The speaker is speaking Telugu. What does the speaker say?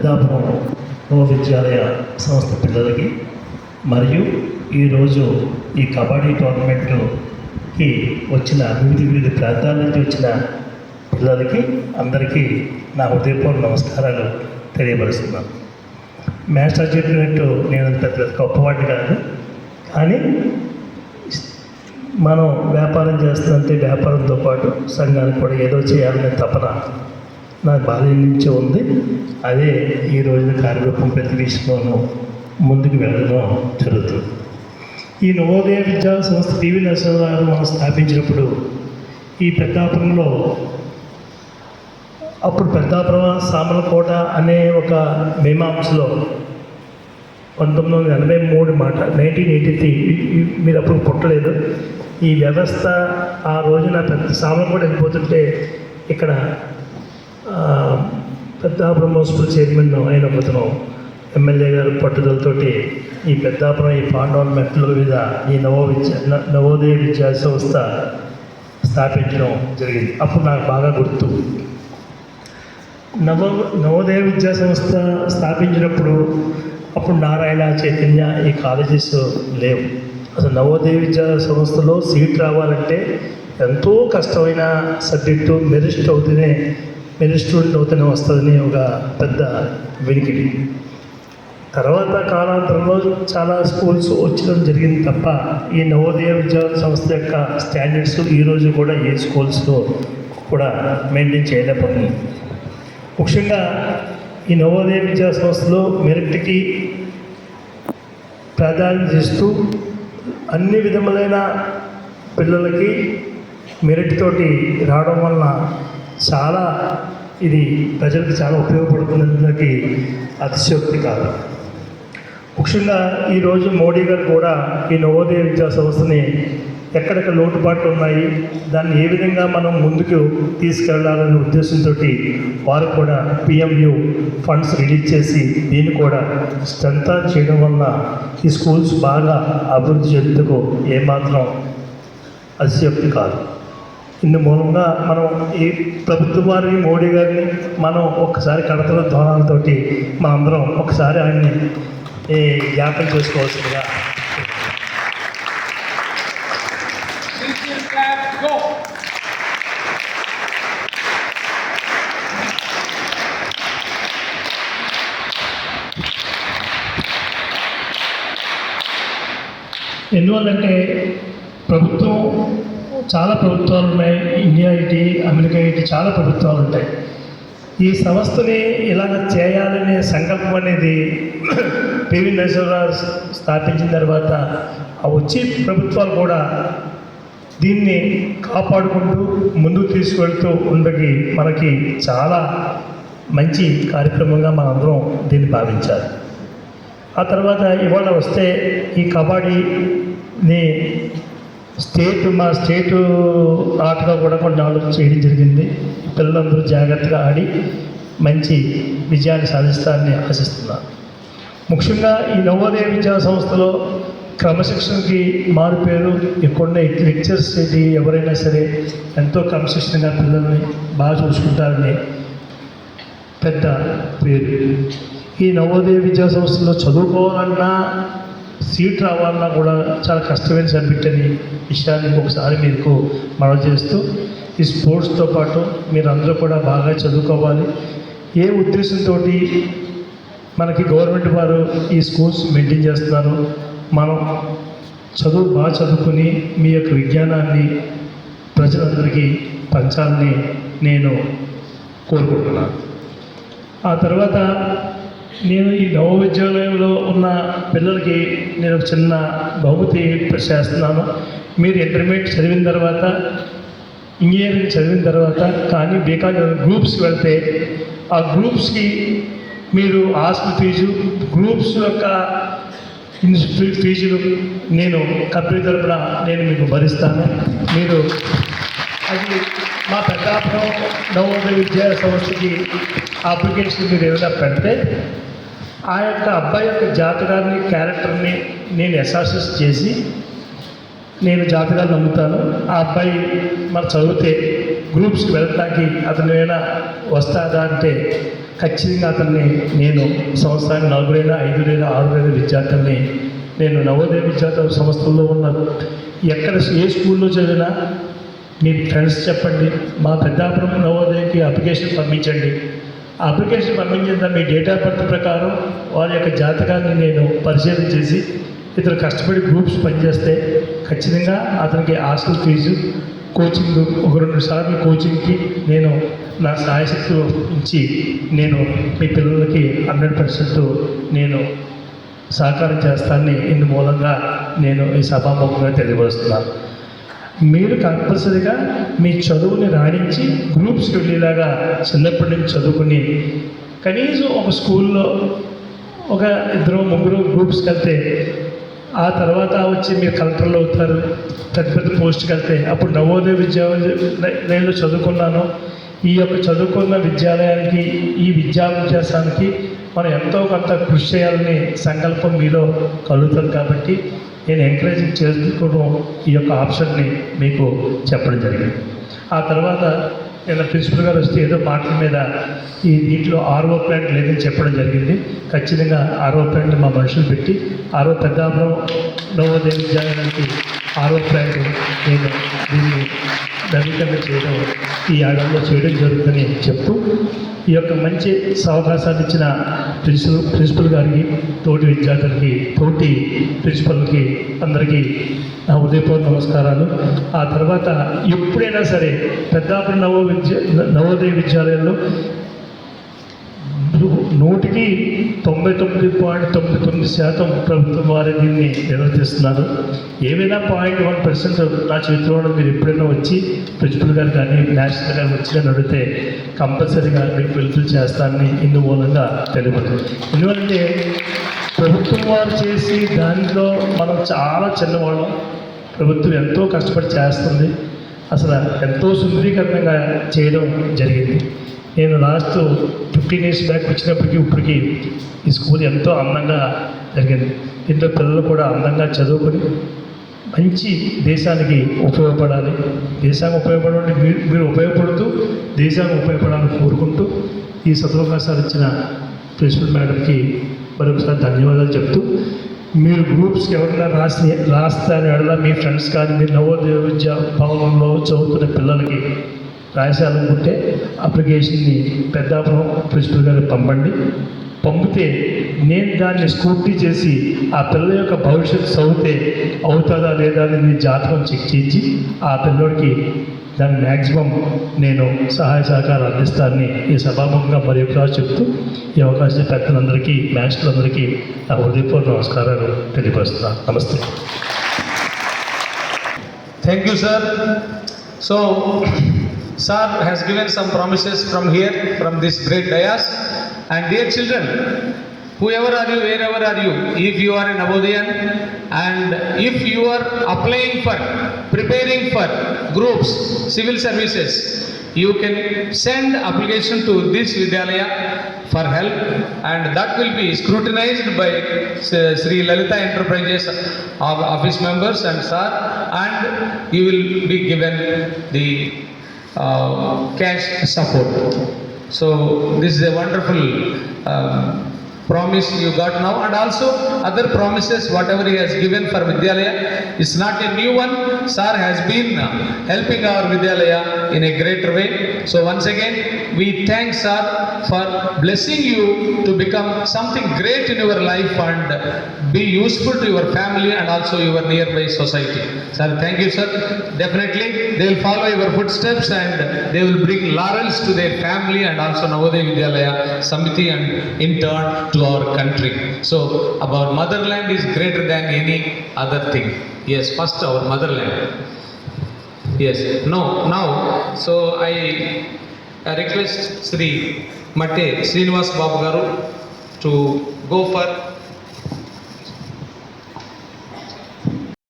పెద్దాపురం నవ విద్యాలయ సంస్థ పిల్లలకి మరియు ఈరోజు ఈ కబడ్డీ టోర్నమెంట్కి వచ్చిన వివిధ ప్రాంతాల నుంచి వచ్చిన పిల్లలకి అందరికీ నా హృదయపూర్వక నమస్కారాలు తెలియపరుస్తున్నాను. మాస్టర్ చెప్పినట్టు నేను పెద్ద గొప్పవాడిని కాదు, కానీ మనం వ్యాపారం చేస్తుంటే వ్యాపారంతో పాటు సంఘానికి కూడా ఏదో చేయాలనే తపన నా బాల్యం నుంచే ఉంది. అదే ఈ రోజున కార్యరూపం ప్రతి విషయంలోనూ ముందుకు వెళ్ళడం జరుగుతుంది. ఈ నవోదయ విద్యా సంస్థ పివి నరసింహారావు మనం స్థాపించినప్పుడు ఈ పెద్దాపురంలో అప్పుడు పెద్దాపురం సామలకోట అనే ఒక మీమాంసలో 1983 మాట 1983 మీరు అప్పుడు పుట్టలేదు. ఈ వ్యవస్థ ఆ రోజున పెద్ద సామలకోట వెళ్ళిపోతుంటే ఇక్కడ పెద్దాపురం మున్సిపల్ చైర్మన్ అయిన ఒకతను ఎమ్మెల్యే గారు పట్టుదలతోటి ఈ పెద్దాపురం ఈ పాండవ మెట్ల మీద ఈ నవోదయ విద్యా సంస్థ స్థాపించడం జరిగింది. అప్పుడు నాకు బాగా గుర్తు. నవోదయ విద్యా సంస్థ స్థాపించినప్పుడు అప్పుడు నారాయణ, చైతన్య ఈ కాలేజెస్ లేవు. అసలు నవోదయ విద్యా సంస్థలో సీట్ రావాలంటే ఎంతో కష్టమైన సబ్జెక్టు మెరిట్ స్టూడెంట్ అవుతూనే వస్తుందని ఒక పెద్ద వినికిడి. తర్వాత కాలాంతరంలో చాలా స్కూల్స్ వచ్చడం జరిగింది తప్ప ఈ నవోదయ విద్యా సంస్థ యొక్క స్టాండర్డ్స్ ఈరోజు కూడా ఏ స్కూల్స్లో కూడా మెయింటైన్ చేయలేకపోతుంది. ముఖ్యంగా ఈ నవోదయ విద్యా సంస్థలో మెరిట్కి ప్రాధాన్యత ఇస్తూ అన్ని విధములైన పిల్లలకి మెరిట్ తోటి రావడం వలన చాలా ఇది ప్రజలకు చాలా ఉపయోగపడుతున్నది అతిశయోక్తి కాదు. ముఖ్యంగా ఈరోజు మోడీ గారు కూడా ఈ నవోదయ విద్యా సంస్థని ఎక్కడెక్కడ లోటుపాట్లు ఉన్నాయి, దాన్ని ఏ విధంగా మనం ముందుకు తీసుకెళ్లాలనే ఉద్దేశంతో వారు కూడా పిఎంయు ఫండ్స్ రిలీజ్ చేసి దీన్ని కూడా స్ట్రెంత్ చేయడం వల్ల ఈ స్కూల్స్ బాగా అభివృద్ధి చెందుకు ఏమాత్రం అతిశయోక్తి కాదు. ఇందు మూలంగా మనం ఈ ప్రభుత్వం వారిని మోడీ గారిని మనం ఒక్కసారి కడతల ధ్వనాలతోటి మనందరం ఒకసారి ఆయన్ని జ్ఞాపకం చేసుకోవాల్సిందిగా. ఎందువల్లంటే ప్రభుత్వం చాలా ప్రభుత్వాలు ఉన్నాయి, ఇండియా ఐటీ, అమెరికా ఐటీ చాలా ప్రభుత్వాలు ఉంటాయి. ఈ సంస్థని ఇలాగ చేయాలనే సంకల్పం అనేది పివి నరసింహారావు స్థాపించిన తర్వాత వచ్చి ప్రభుత్వాలు కూడా దీన్ని కాపాడుకుంటూ ముందుకు తీసుకువెళ్తూ ఉండకి మనకి చాలా మంచి కార్యక్రమంగా మనందరం దీన్ని భావించాలి. ఆ తర్వాత ఇవాళ వస్తే ఈ కబడ్డీని మా స్టేటు ఆటగా కూడా కొన్ని ఆలోచన చేయడం జరిగింది. పిల్లలందరూ జాగ్రత్తగా ఆడి మంచి విజయాన్ని సాధిస్తారని ఆశిస్తున్నాను. ముఖ్యంగా ఈ నవోదయ విద్యా సంస్థలో క్రమశిక్షణకి మారుపేరు ఎక్కువ లెక్చర్స్ ఇది ఎవరైనా సరే ఎంతో క్రమశిక్షణగా పిల్లల్ని బాగా చూసుకుంటారని పెద్ద పేరు. ఈ నవోదయ విద్యా సంస్థలో చదువుకోవాలన్నా సీట్ రావాలన్నా కూడా చాలా కష్టమైన సబ్జెక్ట్ అని విషయాన్ని ఒకసారి మీకు మనవి చేస్తూ ఈ స్పోర్ట్స్తో పాటు మీరు అందరూ కూడా బాగా చదువుకోవాలి. ఏ ఉద్దేశంతో మనకి గవర్నమెంట్ వారు ఈ స్కూల్స్ మెయింటైన్ చేస్తున్నారు, మనం బాగా చదువుకుని మీ యొక్క విజ్ఞానాన్ని ప్రజలందరికీ పంచాలని నేను కోరుకుంటున్నాను. ఆ తర్వాత నేను ఈ నవ విద్యాలయంలో ఉన్న పిల్లలకి నేను ఒక చిన్న బహుమతి చేస్తున్నాను. మీరు ఇంటర్మీడియట్ చదివిన తర్వాత, ఇంజనీరింగ్ చదివిన తర్వాత కానీ బీకామ్ గ్రూప్స్కి వెళ్తే ఆ గ్రూప్స్కి మీరు హాస్టల్ ఫీజు, గ్రూప్స్ యొక్క ఫీజులు నేను కంపెనీ తరపున నేను మీకు భరిస్తాను. మీరు అది మా పెద్దాపురం నవోదయ విద్యా సంస్థకి అప్లికేషన్ మీరు ఏమైనా పెడితే ఆ యొక్క అబ్బాయి యొక్క జాతకాన్ని, క్యారెక్టర్ని నేను అసెస్ చేసి నేను జాతకాలు నమ్ముతాను. ఆ అబ్బాయి మరి చదివితే గ్రూప్స్కి వెళ్ళడానికి అతను ఏమైనా వస్తాడా అంటే ఖచ్చితంగా అతన్ని నేను సంవత్సరానికి 4 5 6 విద్యార్థుల్ని నేను నవోదయ విద్యార్థుల సంస్థల్లో ఉన్న ఎక్కడ ఏ స్కూల్లో చదివినా మీ ఫ్రెండ్స్ చెప్పండి, మా పెద్దాపురం నవోదయకి అప్లికేషన్ పంపించండి. ఆ అప్లికేషన్ పంపించిన మీ డేట్ ఆఫ్ బర్త్ ప్రకారం వారి యొక్క జాతకాన్ని నేను పరిశీలన చేసి ఇతను కష్టపడి గ్రూప్స్ పనిచేస్తే ఖచ్చితంగా అతనికి హాస్టల్ ఫీజు, కోచింగ్ 1-2 సార్లు కోచింగ్కి నేను నా సాయశక్తులు ఇచ్చి నేను మీ పిల్లలకి 100% నేను సహకారం చేస్తానని ఇందు మూలంగా నేను ఈ సభాముఖంగా తెలియపరుస్తున్నాను. మీరు కంపల్సరీగా మీ చదువుని రాణించి గ్రూప్స్కి వెళ్ళేలాగా చిన్నప్పటి నుంచి చదువుకుని కనీసం ఒక స్కూల్లో 1-2-3 గ్రూప్స్కి వెళ్తే ఆ తర్వాత వచ్చి మీరు కలెక్టర్లు అవుతారు, పెద్ద పోస్ట్కి వెళ్తే అప్పుడు నవోదయ విద్యాలయంలో చదువుకున్నాను. ఈ యొక్క చదువుకున్న విద్యాలయానికి ఈ విద్యాభ్యాసానికి మనం ఎంతో కొంత కృషి చేయాలని సంకల్పం మీలో కలుగుతుంది. కాబట్టి నేను ఎంకరేజింగ్ చేసుకోవడం ఈ యొక్క ఆప్షన్ని మీకు చెప్పడం జరిగింది. ఆ తర్వాత నేను ప్రిన్సిపల్ గారు వస్తే ఏదో మాటల మీద ఈ దీంట్లో RO ప్లాంట్ లేదని చెప్పడం జరిగింది. ఖచ్చితంగా RO ప్లాంట్ మా మనుషులు పెట్టి పెద్దాపురం నవోదయ విద్యాలయానికి RO ప్లాంట్ నేను దీన్ని నవీకరణ చేయడం ఈ ఏడాదిలో చేయడం జరుగుతుందని చెప్తూ ఈ యొక్క మంచి అవకాశాన్ని ఇచ్చిన ప్రిన్సిపల్ గారికి, తోటి విద్యార్థులకి, తోటి ప్రిన్సిపల్కి అందరికీ నా ఉదయపూర్వ నమస్కారాలు. ఆ తర్వాత ఎప్పుడైనా సరే పెద్దాపురం నవోదయ విద్యాలయంలో 100కి 99.99% ప్రభుత్వం వారి దీన్ని నిర్వర్తిస్తున్నారు. ఏమైనా 0.1% నా చేతిలో మీరు ఎప్పుడైనా వచ్చి ప్రిన్సిపల్ గారు కానీ నేషనల్ గారు వచ్చి అడిగితే కంపల్సరీగా మీకు ఫుల్ఫిల్ చేస్తానని ఇందు మూలంగా తెలియబడుతుంది. ఎందుకంటే ప్రభుత్వం వారు చేసి దానిలో మనం చాలా చిన్నవాళ్ళం. ప్రభుత్వం ఎంతో కష్టపడి చేస్తుంది, అసలు ఎంతో సుందరీకరణంగా చేయడం జరిగింది. నేను లాస్ట్ 15 years బ్యాక్ వచ్చినప్పటికీ ఇప్పటికీ ఈ స్కూల్ ఎంతో అందంగా జరిగింది. దీంట్లో పిల్లలు కూడా అందంగా చదువుకొని మంచి దేశానికి ఉపయోగపడాలి. దేశానికి ఉపయోగపడాలంటే మీరు ఉపయోగపడుతూ దేశానికి ఉపయోగపడాలని కోరుకుంటూ ఈ సదవకాశాలు ఇచ్చిన ప్రిన్సిపల్ మేడంకి మరొకసారి ధన్యవాదాలు చెప్తూ, మీరు గ్రూప్స్కి ఎవరైనా రాస్తారని అడలా మీ ఫ్రెండ్స్ కానీ మీరు నవోదయ విద్యా భవనంలో చదువుతున్న పిల్లలకి రాశాలనుకుంటే అప్లికేషన్ని పెద్దాపురం ప్రిన్సిపల్ గారికి పంపితే నేను దాన్ని స్కూటీ చేసి ఆ పిల్ల యొక్క భవిష్యత్తు చదివితే అవుతుందా లేదా అని జాతకం చెక్ చేయించి ఆ పిల్లోడికి దాని మ్యాక్సిమం నేను సహాయ సహకారం అందిస్తానని ఈ సభాముఖంగా మరి ఒకసారి చెప్తూ ఈ అవకాశం పెద్దలందరికీ మాస్టర్లందరికీ నా హృదయపూర్వక నమస్కారాలు తెలియపరుస్తున్నాను. నమస్తే. Thank you, sir. So, sir has given some promises from here, from this great dais. And dear children, whoever are you, wherever are you, if you are a Navodayan and if you are applying for, preparing for groups, civil services, you can send application to this Vidyalaya for help, and that will be scrutinized by Sri Lalita Enterprises office members and sir, and you will be given the cash support. So this is a wonderful promise you got now, and also other promises whatever he has given for Vidyalaya is not a new one. Sir has been helping our Vidyalaya in a greater way. So once again we thank sir for blessing you to become something great in your life and be useful to your family and also your nearby society. Sir, thank you sir. Definitely they will follow your footsteps and they will bring laurels to their family and also Navodaya Vidyalaya Samiti and in turn to our country. So our motherland is greater than any other thing. Yes, first our motherland. Yes, no, now, so I request Sri Matte Srinivas Babu Garu to go for